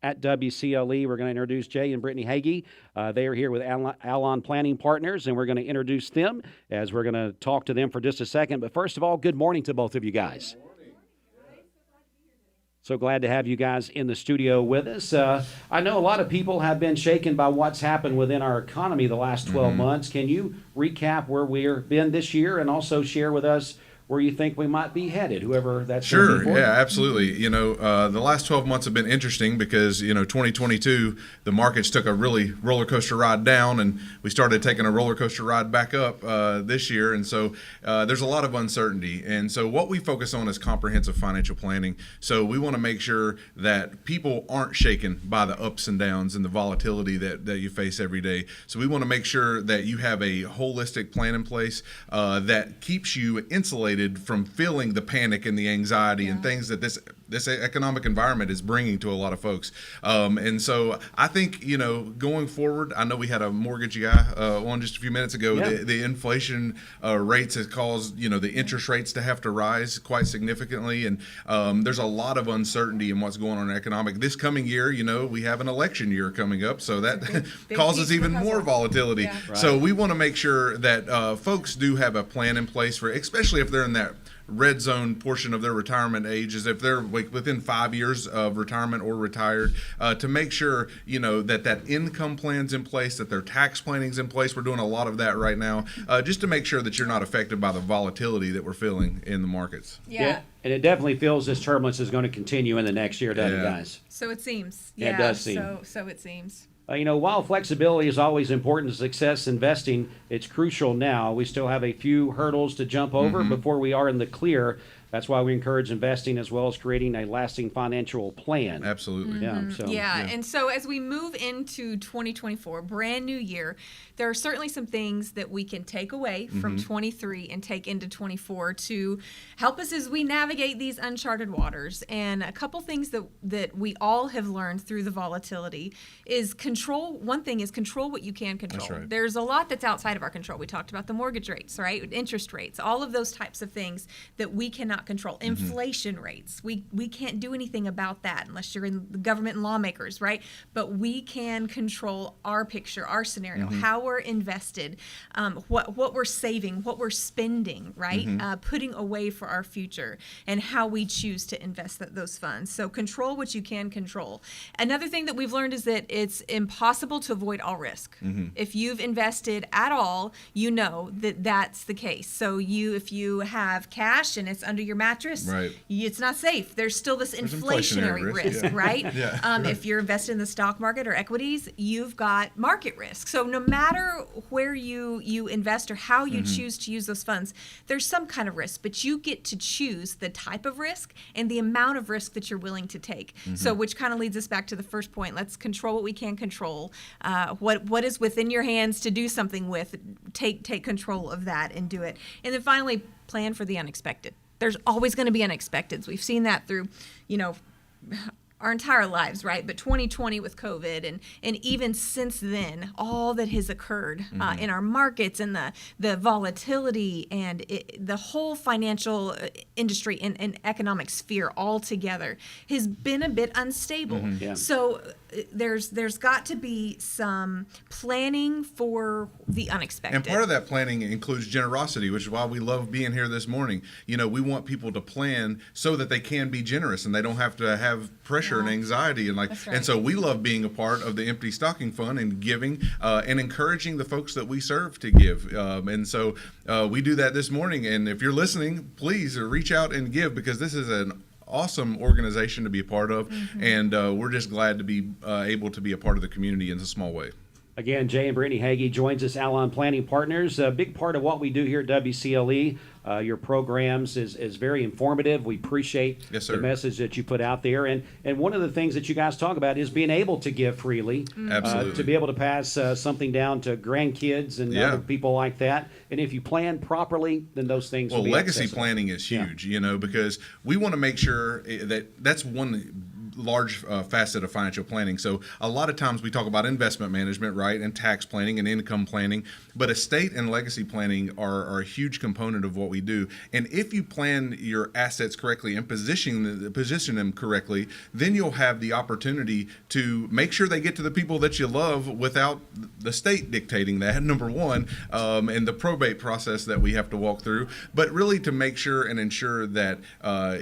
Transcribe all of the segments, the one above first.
At WCLE, we're going to introduce Jay and Brittany Hagey. They are here with Allon Planning Partners, and we're going to introduce them as we're going to talk to them for just a second. But first of all, good morning to both of you guys. So glad to have you guys in the studio with us. I know a lot of people have been shaken by what's happened within our economy the last 12 months. Can you recap where we've been this year and also share with us where you think we might be headed, whoever that's Sure, for? yeah, absolutely. The last 12 months have been interesting because, 2022, the markets took a really roller coaster ride down, and we started taking a roller coaster ride back up this year. And so there's a lot of uncertainty. And so what we focus on is comprehensive financial planning. So we want to make sure that people aren't shaken by the ups and downs and the volatility that you face every day. So we want to make sure that you have a holistic plan in place that keeps you insulated from feeling the panic and the anxiety and things that this economic environment is bringing to a lot of folks. And so I think, going forward, I know we had a mortgage guy on just a few minutes ago. Yeah. The inflation rates has caused, the interest rates to have to rise quite significantly. And there's a lot of uncertainty in what's going on in economic. This coming year, we have an election year coming up. So that big causes even more volatility. Yeah. Right. So we want to make sure that folks do have a plan in place for, especially if they're in that red zone portion of their retirement age, is if they're within 5 years of retirement or retired, to make sure that income plan's in place, that their tax planning's in place. We're doing a lot of that right now, just to make sure that you're not affected by the volatility that we're feeling in the markets. Yeah. And it definitely feels this turbulence is going to continue in the next year, doesn't it, guys? So it seems. Yeah, it does seem. So it seems. While flexibility is always important to success investing, it's crucial now. We still have a few hurdles to jump over before we are in the clear. That's why we encourage investing as well as creating a lasting financial plan. Absolutely. Yeah. And so as we move into 2024, brand new year, there are certainly some things that we can take away from 23 and take into 24 to help us as we navigate these uncharted waters. And a couple things that we all have learned through the volatility is control. One thing is control what you can control. That's right. There's a lot that's outside of our control. We talked about the mortgage rates, right? Interest rates, all of those types of things that we cannot control. Inflation rates, we can't do anything about that unless you're in the government and lawmakers, right? But we can control our picture, our scenario, how we're invested, what we're saving, what we're spending, right? Putting away for our future, and how we choose to invest those funds. So control what you can control. Another thing that we've learned is that it's impossible to avoid all risk. If you've invested at all, you know that that's the case. So if you have cash and it's under your mattress, Right. it's not safe. There's still this inflationary risk, yeah. right? Yeah. If you're invested in the stock market or equities, you've got market risk. So no matter where you invest or how you choose to use those funds, there's some kind of risk, but you get to choose the type of risk and the amount of risk that you're willing to take. So which kind of leads us back to the first point. Let's control what we can control. What is within your hands to do something with, take control of that and do it. And then finally, plan for the unexpected. There's always going to be unexpecteds. We've seen that through, our entire lives, right? But 2020 with COVID and even since then, all that has occurred in our markets and the volatility and the whole financial industry and economic sphere altogether has been a bit unstable. Yeah. So there's got to be some planning for the unexpected. And part of that planning includes generosity, which is why we love being here this morning. We want people to plan so that they can be generous and they don't have to have pressure and anxiety That's right. and so we love being a part of the Empty Stocking Fund and giving and encouraging the folks that we serve to give. And so we do that this morning. And if you're listening, please reach out and give, because this is an awesome organization to be a part of, and we're just glad to be able to be a part of the community in a small way. Again, Jay and Brittany Hagey joins us, Allon Planning Partners. A big part of what we do here at WCLE. Your programs is very informative. We appreciate Yes, sir. the message that you put out there. And one of the things that you guys talk about is being able to give freely. Absolutely. To be able to pass something down to grandkids and other people like that. And if you plan properly, then those things will be legacy accessible. planning is huge, because we want to make sure that's one large facet of financial planning. So a lot of times we talk about investment management, right, and tax planning and income planning, but estate and legacy planning are a huge component of what we do. And if you plan your assets correctly and position them correctly, then you'll have the opportunity to make sure they get to the people that you love without the state dictating that, number one, and the probate process that we have to walk through, but really to make sure and ensure that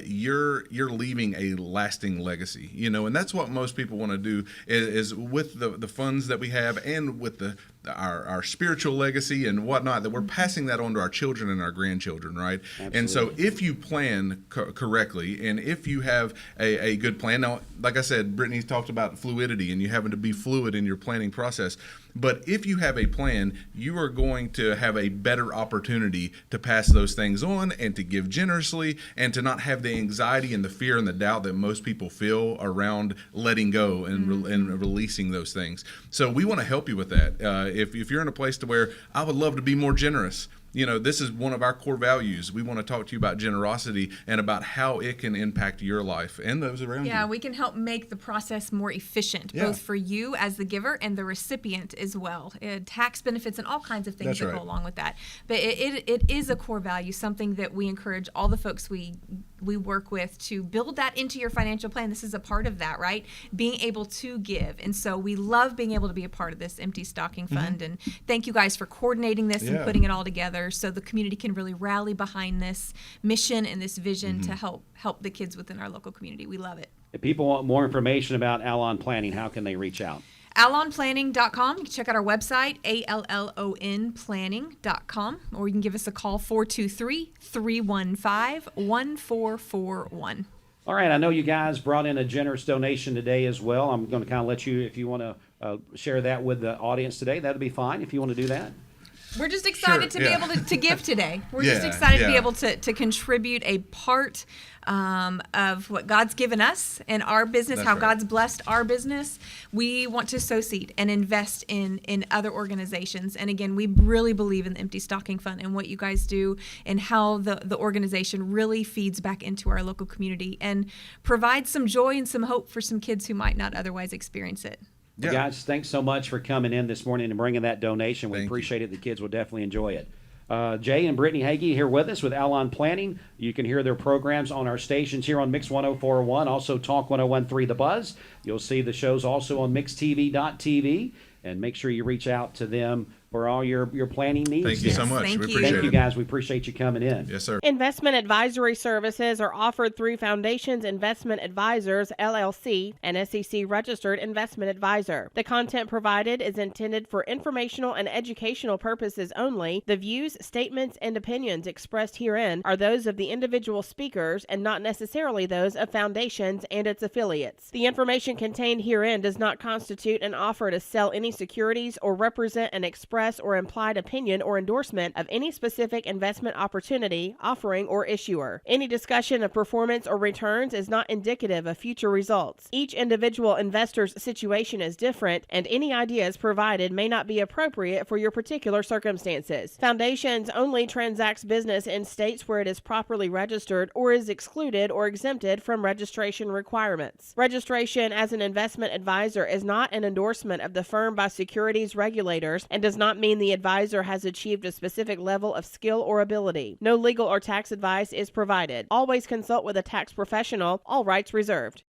you're leaving a lasting legacy, and that's what most people want to do is with the funds that we have and with our spiritual legacy and whatnot, that we're passing that on to our children and our grandchildren, right? Absolutely. And so if you plan correctly and if you have a good plan, now, like I said, Brittany's talked about fluidity and you having to be fluid in your planning process. But if you have a plan, you are going to have a better opportunity to pass those things on and to give generously and to not have the anxiety and the fear and the doubt that most people feel around letting go and, and releasing those things. So we want to help you with that. If you're in a place to where I would love to be more generous, this is one of our core values. We want to talk to you about generosity and about how it can impact your life and those around you. Yeah, we can help make the process more efficient, both for you as the giver and the recipient as well. Tax benefits and all kinds of things that go along with that. But it is a core value, something that we encourage all the folks we work with to build that into your financial plan. This is a part of that, right? Being able to give. And so we love being able to be a part of this Empty Stocking Fund. And thank you guys for coordinating this and putting it all together so the community can really rally behind this mission and this vision to help the kids within our local community. We love it. If people want more information about Allon Planning, how can they reach out? AllonPlanning.com. You can check out our website, ALLONplanning.com, or you can give us a call, 423-315-1441. All right, I know you guys brought in a generous donation today as well. I'm going to kind of let you, if you want to share that with the audience today, that'd be fine if you want to do that. We're just excited to be able to give today. We're just excited to be able to contribute a part of what God's given us in our business, how God's blessed our business. We want to sow seed and invest in other organizations. And again, we really believe in the Empty Stocking Fund and what you guys do and how the organization really feeds back into our local community and provides some joy and some hope for some kids who might not otherwise experience it. Yeah. Guys, thanks so much for coming in this morning and bringing that donation. We appreciate it. The kids will definitely enjoy it. Jay and Brittany Hagey here with us with Allon Planning. You can hear their programs on our stations here on Mix 104.1, also Talk 101.3 The Buzz. You'll see the shows also on mixtv.tv, and make sure you reach out to them for all your planning needs. Thank you so much. We appreciate it. Thank you, guys. We appreciate you coming in. Yes, sir. Investment advisory services are offered through Foundations Investment Advisors, LLC, an SEC-registered investment advisor. The content provided is intended for informational and educational purposes only. The views, statements, and opinions expressed herein are those of the individual speakers and not necessarily those of Foundations and its affiliates. The information contained herein does not constitute an offer to sell any securities or represent an express or implied opinion or endorsement of any specific investment opportunity, offering, or issuer. Any discussion of performance or returns is not indicative of future results. Each individual investor's situation is different, and any ideas provided may not be appropriate for your particular circumstances. Foundations only transacts business in states where it is properly registered or is excluded or exempted from registration requirements. Registration as an investment advisor is not an endorsement of the firm by securities regulators and does not mean the advisor has achieved a specific level of skill or ability. No legal or tax advice is provided. Always consult with a tax professional. All rights reserved.